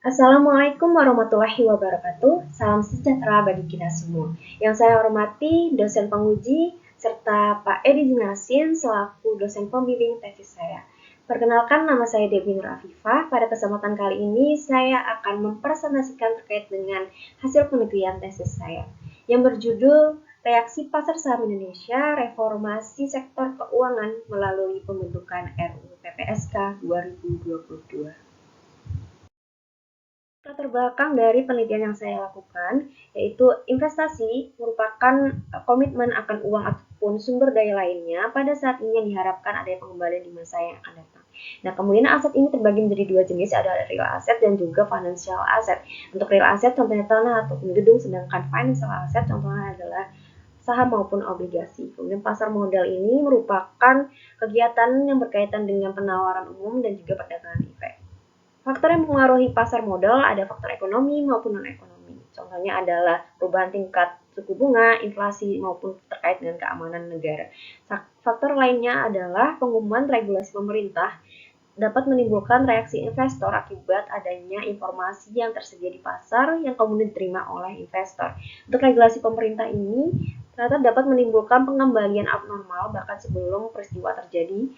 Assalamualaikum warahmatullahi wabarakatuh. Salam sejahtera bagi kita semua. Yang saya hormati dosen penguji serta Pak Edi Junasin selaku dosen pembimbing tesis saya. Perkenalkan, nama saya Debbie Nur Afifah. Pada kesempatan kali ini saya akan mempresentasikan terkait dengan hasil penelitian tesis saya yang berjudul Reaksi Pasar Saham Indonesia Reformasi Sektor Keuangan melalui Pembentukan RUU PPSK 2022. Latar belakang dari penelitian yang saya lakukan, yaitu investasi merupakan komitmen akan uang ataupun sumber daya lainnya pada saat ini yang diharapkan adanya pengembalian di masa yang akan datang. Nah, kemudian aset ini terbagi menjadi dua jenis, ada real asset dan juga financial asset. Untuk real asset contohnya tanah ataupun gedung, sedangkan financial asset contohnya adalah saham maupun obligasi. Kemudian pasar modal ini merupakan kegiatan yang berkaitan dengan penawaran umum dan juga perdagangan efek. Faktor yang mempengaruhi pasar modal ada faktor ekonomi maupun non-ekonomi. Contohnya adalah perubahan tingkat suku bunga, inflasi, maupun terkait dengan keamanan negara. Faktor lainnya adalah pengumuman regulasi pemerintah dapat menimbulkan reaksi investor akibat adanya informasi yang tersedia di pasar yang kemudian diterima oleh investor. Untuk regulasi pemerintah ini ternyata dapat menimbulkan pengembalian abnormal bahkan sebelum peristiwa terjadi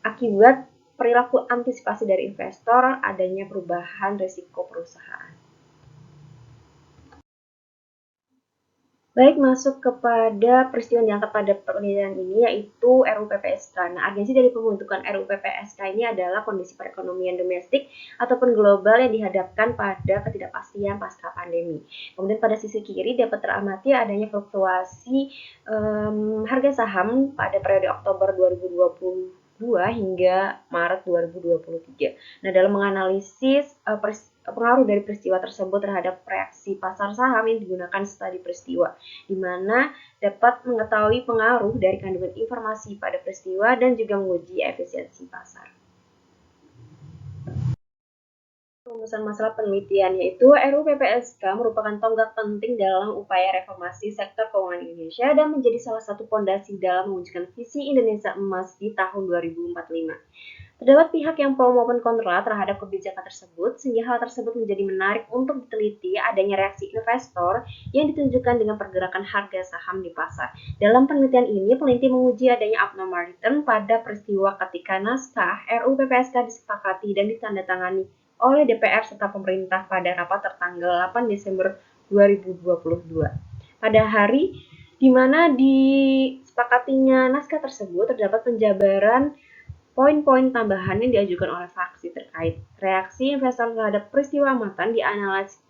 akibat perilaku antisipasi dari investor, adanya perubahan risiko perusahaan. Baik, masuk kepada peristiwa yang diangkat pada penelitian ini, yaitu RUU PPSK. Nah, urgensi dari pembentukan RUU PPSK ini adalah kondisi perekonomian domestik ataupun global yang dihadapkan pada ketidakpastian pasca pandemi. Kemudian pada sisi kiri dapat teramati adanya fluktuasi harga saham pada periode Oktober 2022 hingga Maret 2023. Nah, dalam menganalisis pengaruh dari peristiwa tersebut terhadap reaksi pasar saham yang digunakan setelah peristiwa, di mana dapat mengetahui pengaruh dari kandungan informasi pada peristiwa dan juga menguji efisiensi pasar. Rumusan masalah penelitian yaitu RUU PPSK merupakan tonggak penting dalam upaya reformasi sektor keuangan Indonesia dan menjadi salah satu pondasi dalam mewujudkan visi Indonesia Emas di tahun 2045. Terdapat pihak yang pro maupun kontra terhadap kebijakan tersebut, sehingga hal tersebut menjadi menarik untuk diteliti adanya reaksi investor yang ditunjukkan dengan pergerakan harga saham di pasar. Dalam penelitian ini, peneliti menguji adanya abnormal return pada peristiwa ketika naskah RUU PPSK disepakati dan ditandatangani oleh DPR serta pemerintah pada rapat tertanggal 8 Desember 2022. Pada hari di mana disepakatinya naskah tersebut terdapat penjabaran poin-poin tambahan yang diajukan oleh fraksi terkait. Reaksi investor terhadap peristiwa amatan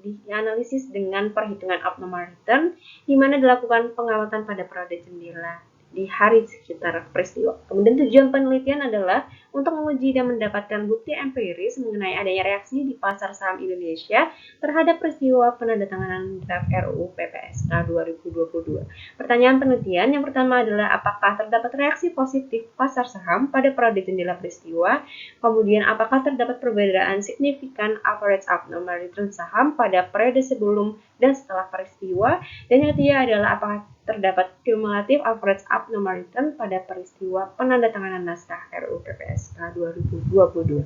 dianalisis dengan perhitungan abnormal return, di mana dilakukan pengamatan pada periode jendela di hari sekitar peristiwa. Kemudian tujuan penelitian adalah untuk menguji dan mendapatkan bukti empiris mengenai adanya reaksi di pasar saham Indonesia terhadap peristiwa penandatanganan draft RUU PPSK 2022. Pertanyaan penelitian yang pertama adalah apakah terdapat reaksi positif pasar saham pada periode jendela peristiwa? Kemudian apakah terdapat perbedaan signifikan average abnormal return saham pada periode sebelum dan setelah peristiwa? Dan yang ketiga adalah apakah terdapat cumulative average abnormal return pada peristiwa penandatanganan naskah RUU PPSK 2022.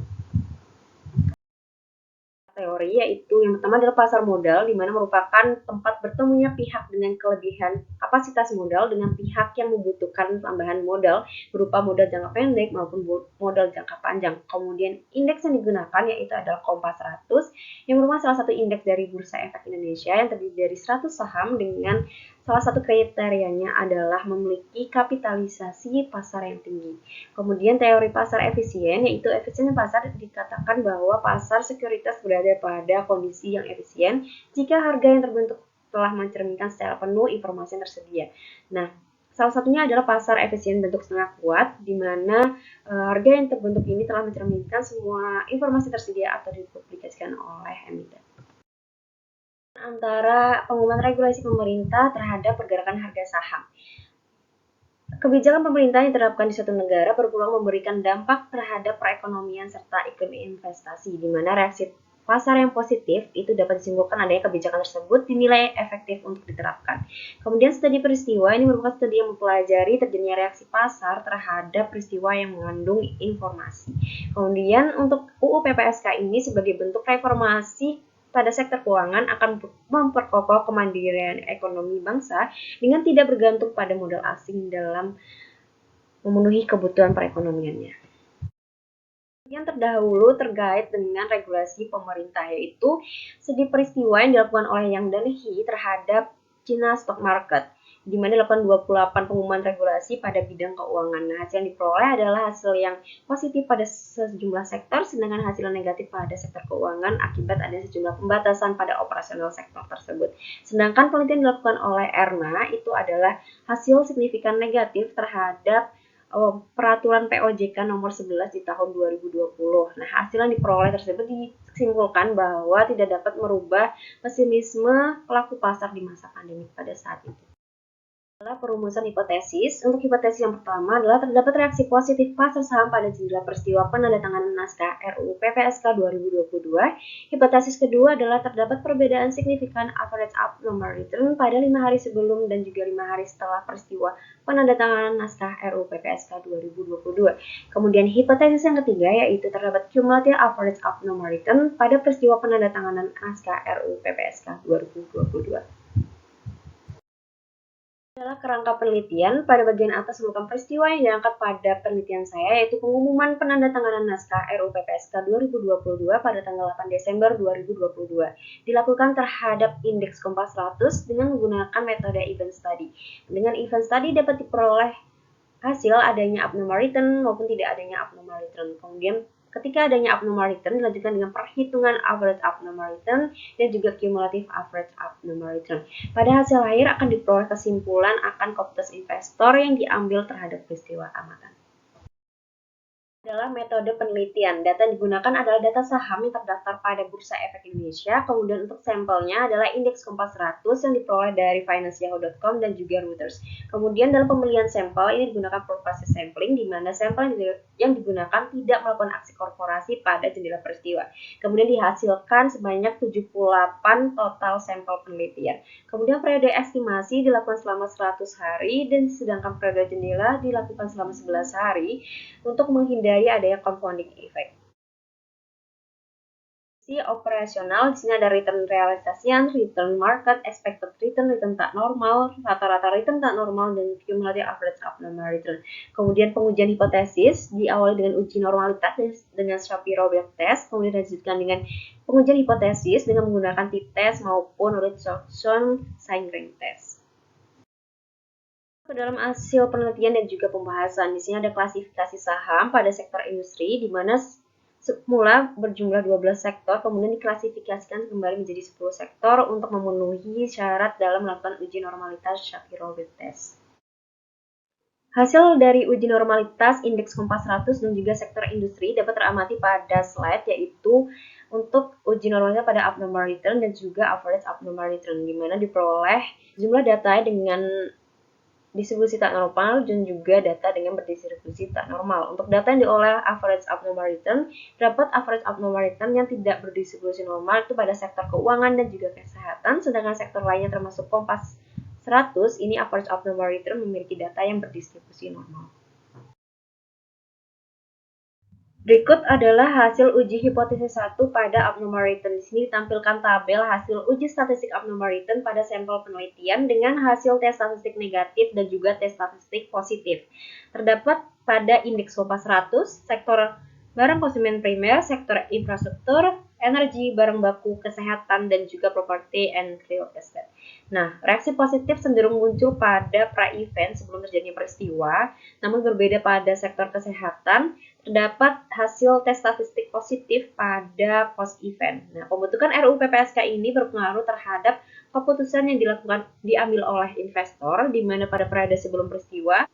Teori yaitu yang pertama adalah pasar modal, di mana merupakan tempat bertemunya pihak dengan kelebihan kapasitas modal dengan pihak yang membutuhkan tambahan modal berupa modal jangka pendek maupun modal jangka panjang. Kemudian indeks yang digunakan yaitu adalah Kompas 100 yang merupakan salah satu indeks dari Bursa Efek Indonesia yang terdiri dari 100 saham dengan salah satu kriterianya adalah memiliki kapitalisasi pasar yang tinggi. Kemudian teori pasar efisien, yaitu efisiensi pasar dikatakan bahwa pasar sekuritas berada pada kondisi yang efisien jika harga yang terbentuk telah mencerminkan secara penuh informasi yang tersedia. Nah, salah satunya adalah pasar efisien bentuk setengah kuat, di mana harga yang terbentuk ini telah mencerminkan semua informasi tersedia atau dipublikasikan oleh emiten. Antara pengumuman regulasi pemerintah terhadap pergerakan harga saham. Kebijakan pemerintah yang diterapkan di suatu negara berpeluang memberikan dampak terhadap perekonomian serta iklim investasi, di mana reaksi pasar yang positif, itu dapat disimpulkan adanya kebijakan tersebut dinilai efektif untuk diterapkan. Kemudian studi peristiwa ini merupakan studi yang mempelajari terjadinya reaksi pasar terhadap peristiwa yang mengandung informasi. Kemudian untuk UU PPSK ini sebagai bentuk reformasi pada sektor keuangan akan memperkokoh kemandirian ekonomi bangsa dengan tidak bergantung pada modal asing dalam memenuhi kebutuhan perekonomiannya. Yang terdahulu terkait dengan regulasi pemerintah, yaitu studi peristiwa yang dilakukan oleh Yang dan He terhadap China Stock Market, di mana dilakukan 28 pengumuman regulasi pada bidang keuangan. Nah, hasil yang diperoleh adalah hasil yang positif pada sejumlah sektor, sedangkan hasil negatif pada sektor keuangan akibat ada sejumlah pembatasan pada operasional sektor tersebut. Sedangkan penelitian dilakukan oleh Erna itu adalah hasil signifikan negatif terhadap peraturan POJK nomor 11 di tahun 2020. Nah, hasil yang diperoleh tersebut disimpulkan bahwa tidak dapat merubah pesimisme pelaku pasar di masa pandemi pada saat itu. Adalah perumusan hipotesis. Untuk hipotesis yang pertama adalah terdapat reaksi positif pasar saham pada jendela peristiwa penandatanganan naskah RUU PPSK 2022. Hipotesis kedua adalah terdapat perbedaan signifikan average abnormal return pada 5 hari sebelum dan juga 5 hari setelah peristiwa penandatanganan naskah RUU PPSK 2022. Kemudian hipotesis yang ketiga yaitu terdapat cumulative average abnormal return pada peristiwa penandatanganan naskah RUU PPSK 2022. Adalah kerangka penelitian. Pada bagian atas merupakan peristiwa yang diangkat pada penelitian saya, yaitu pengumuman penandatanganan naskah RUU PPSK 2022 pada tanggal 8 Desember 2022 dilakukan terhadap indeks Kompas 100 dengan menggunakan metode event study. Dengan event study dapat diperoleh hasil adanya abnormal return maupun tidak adanya abnormal return. Kemudian ketika adanya abnormal return dilanjutkan dengan perhitungan average abnormal return dan juga cumulative average abnormal return. Pada hasil akhir akan diperoleh kesimpulan akan komputas investor yang diambil terhadap peristiwa amatan. Adalah metode penelitian. Data yang digunakan adalah data saham yang terdaftar pada Bursa Efek Indonesia. Kemudian untuk sampelnya adalah indeks Kompas 100 yang diperoleh dari financial.com dan juga Reuters. Kemudian dalam pembelian sampel ini digunakan proses sampling, di mana sampel yang digunakan tidak melakukan aksi korporasi pada jendela peristiwa. Kemudian dihasilkan sebanyak 78 total sampel penelitian. Kemudian periode estimasi dilakukan selama 100 hari dan sedangkan periode jendela dilakukan selama 11 hari untuk menghindari adanya confounding effect. Operasional di sini ada return realisasian, return market, expected return, return tak normal, rata-rata return tak normal, dan cumulative average abnormal return. Kemudian pengujian hipotesis diawali dengan uji normalitas dengan Shapiro-Wilk test, kemudian dilanjutkan dengan pengujian hipotesis dengan menggunakan t-test maupun Richardson-Sigring test. Ke dalam hasil penelitian dan juga pembahasan, di sini ada klasifikasi saham pada sektor industri, di mana semula berjumlah 12 sektor, kemudian diklasifikasikan kembali menjadi 10 sektor untuk memenuhi syarat dalam melakukan uji normalitas Shapiro-Wilk test. Hasil dari uji normalitas indeks Kompas 100 dan juga sektor industri dapat teramati pada slide, yaitu untuk uji normalitas pada abnormal return dan juga average abnormal return, di mana diperoleh jumlah data dengan distribusi tak normal dan juga data dengan berdistribusi tak normal. Untuk data yang diolah average abnormal return, dapat average abnormal return yang tidak berdistribusi normal itu pada sektor keuangan dan juga kesehatan, sedangkan sektor lainnya termasuk Kompas 100 ini average abnormal return memiliki data yang berdistribusi normal. Berikut adalah hasil uji hipotesis 1 pada abnormal return. Di sini ditampilkan tabel hasil uji statistik abnormal return pada sampel penelitian dengan hasil tes statistik negatif dan juga tes statistik positif. Terdapat pada indeks Kompas 100, sektor barang konsumen primer, sektor infrastruktur, energi, barang baku, kesehatan, dan juga property and real estate. Nah, reaksi positif cenderung muncul pada pra-event sebelum terjadinya peristiwa, namun berbeda pada sektor kesehatan, terdapat hasil tes statistik positif pada post-event. Nah, pembentukan RUU PPSK ini berpengaruh terhadap keputusan yang diambil oleh investor, di mana pada periode sebelum peristiwa,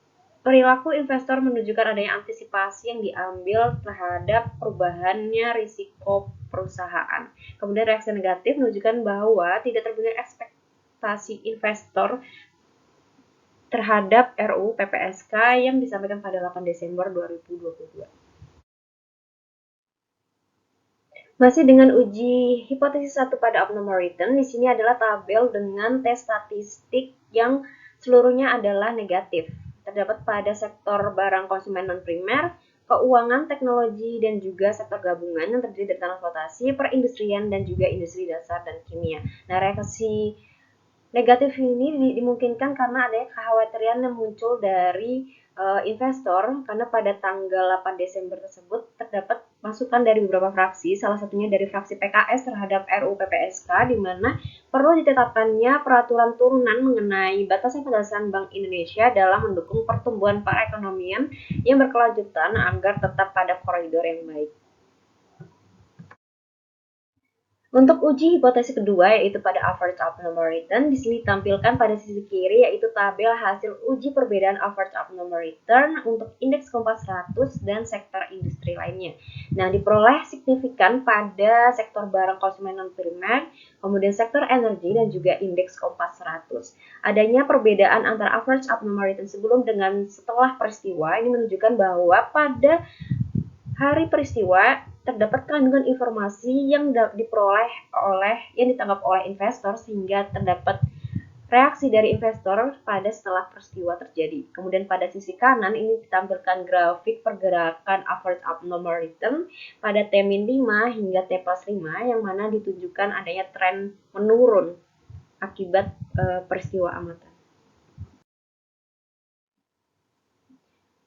perilaku investor menunjukkan adanya antisipasi yang diambil terhadap perubahannya risiko perusahaan. Kemudian reaksi negatif menunjukkan bahwa tidak terpenuhi ekspektasi investor terhadap RUU PPSK yang disampaikan pada 8 Desember 2022. Masih dengan uji hipotesis satu pada abnormal return, di sini adalah tabel dengan tes statistik yang seluruhnya adalah negatif. Terdapat pada sektor barang konsumen non-primer, keuangan, teknologi, dan juga sektor gabungan yang terdiri dari transportasi, perindustrian, dan juga industri dasar dan kimia. Nah, reaksi negatif ini dimungkinkan karena adanya kekhawatiran yang muncul dari investor karena pada tanggal 8 Desember tersebut terdapat masukan dari beberapa fraksi, salah satunya dari fraksi PKS terhadap RUU PPSK, di mana perlu ditetapkannya peraturan turunan mengenai batasan-batasan Bank Indonesia dalam mendukung pertumbuhan perekonomian yang berkelanjutan agar tetap pada koridor yang baik. Untuk uji hipotesis kedua, yaitu pada average abnormal return, di sini ditampilkan pada sisi kiri, yaitu tabel hasil uji perbedaan average abnormal return untuk indeks Kompas 100 dan sektor industri lainnya. Nah, diperoleh signifikan pada sektor barang konsumen non-primer, kemudian sektor energi, dan juga indeks Kompas 100. Adanya perbedaan antara average abnormal return sebelum dengan setelah peristiwa, ini menunjukkan bahwa pada hari peristiwa terdapat kandungan informasi yang diperoleh yang ditangkap oleh investor sehingga terdapat reaksi dari investor pada setelah peristiwa terjadi. Kemudian pada sisi kanan ini ditampilkan grafik pergerakan average abnormal return pada T-5 hingga T+5 yang mana ditunjukkan adanya tren menurun akibat peristiwa amatan.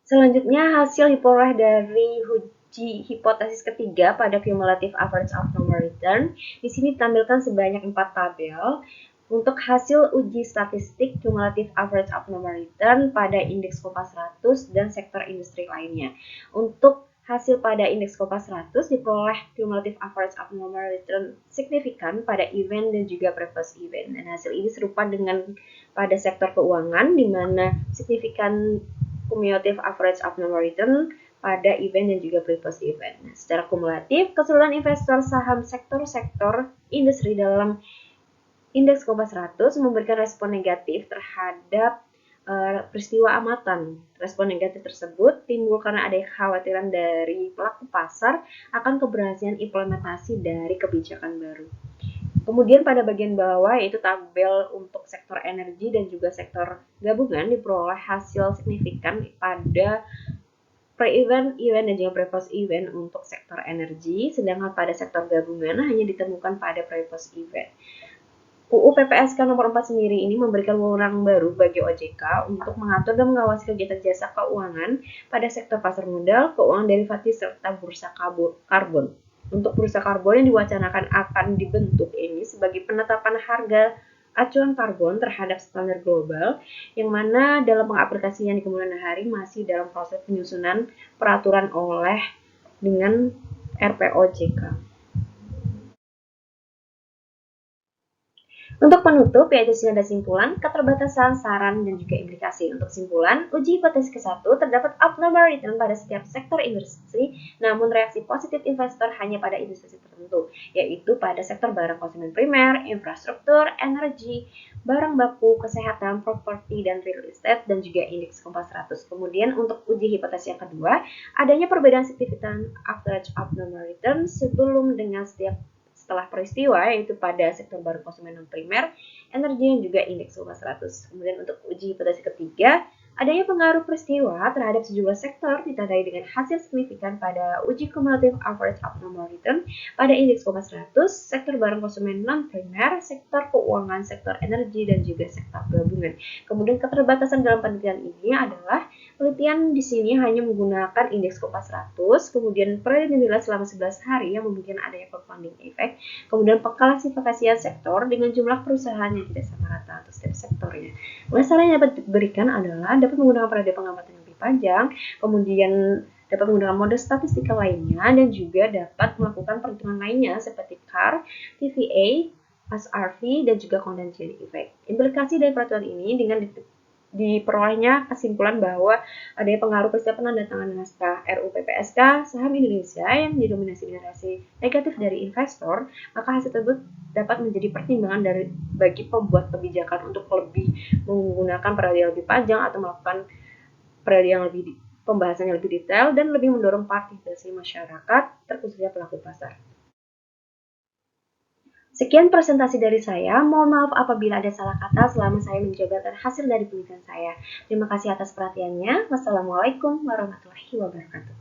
Selanjutnya hasil diperoleh dari uji hipotesis ketiga pada cumulative average abnormal return. Di sini ditampilkan sebanyak 4 tabel untuk hasil uji statistik cumulative average abnormal return pada indeks Kompas 100 dan sektor industri lainnya. Untuk hasil pada indeks Kompas 100 diperoleh cumulative average abnormal return signifikan pada event dan juga previous event. Dan hasil ini serupa dengan pada sektor keuangan di mana signifikan cumulative average abnormal return pada event dan juga previous event. Nah, secara kumulatif, keseluruhan investor saham sektor-sektor industri dalam indeks Kompas 100 memberikan respon negatif terhadap peristiwa amatan. Respon negatif tersebut timbul karena ada kekhawatiran dari pelaku pasar akan keberhasilan implementasi dari kebijakan baru. Kemudian pada bagian bawah yaitu tabel untuk sektor energi dan juga sektor gabungan diperoleh hasil signifikan pada pre-event, event, dan juga pre-post event untuk sektor energi, sedangkan pada sektor gabungan hanya ditemukan pada pre-post event. UU PPSK nomor 4 sendiri ini memberikan wewenang baru bagi OJK untuk mengatur dan mengawasi kegiatan jasa keuangan pada sektor pasar modal, keuangan derivatif, serta bursa karbon. Untuk bursa karbon yang diwacanakan akan dibentuk ini sebagai penetapan harga acuan karbon terhadap standar global, yang mana dalam pengaplikasian di kemudian hari masih dalam proses penyusunan peraturan oleh dengan RPOJK. Untuk penutup, yaitu sini ada simpulan, keterbatasan, saran, dan juga implikasi. Untuk simpulan, uji hipotesis ke-1 terdapat abnormal return pada setiap sektor industri, namun reaksi positif investor hanya pada industri tertentu, yaitu pada sektor barang konsumen primer, infrastruktur, energi, barang baku, kesehatan, properti, dan real estate, dan juga indeks Kompas 100. Kemudian untuk uji hipotesis yang kedua, adanya perbedaan signifikan average abnormal return sebelum dengan setiap setelah peristiwa, yaitu pada sektor baru konsumen non-primer, energi, dan juga indeks Kompas 100. Kemudian untuk uji hipotesis ketiga, adanya pengaruh peristiwa terhadap sejumlah sektor ditandai dengan hasil signifikan pada uji cumulative average abnormal return pada indeks Kompas 100, sektor barang konsumen non-primer, sektor keuangan, sektor energi, dan juga sektor gabungan. Kemudian keterbatasan dalam penelitian ini adalah penelitian di sini hanya menggunakan indeks Kompas 100, kemudian periode dinilai selama 11 hari yang memungkinkan adanya compounding effect, kemudian pengklasifikasian sektor dengan jumlah perusahaan yang tidak sama rata untuk setiap sektornya. Masalah yang dapat diberikan adalah dapat menggunakan periode pengamatan yang lebih panjang, kemudian dapat menggunakan mode statistika lainnya, dan juga dapat melakukan perhitungan lainnya seperti CAR, TVA, SRV, dan juga contagion effect. Implikasi dari peraturan ini dengan diperolehnya kesimpulan bahwa adanya pengaruh peristiwa penandatanganan naskah RUU PPSK saham Indonesia yang didominasi dengan reaksi negatif dari investor, maka hasil tersebut dapat menjadi pertimbangan bagi pembuat kebijakan untuk lebih menggunakan periode yang lebih panjang atau melakukan periode yang lebih pembahasan yang lebih detail dan lebih mendorong partisipasi masyarakat terkhususnya pelaku pasar. Sekian presentasi dari saya. Mohon maaf apabila ada salah kata selama saya menjabarkan hasil dari penelitian saya. Terima kasih atas perhatiannya. Wassalamualaikum warahmatullahi wabarakatuh.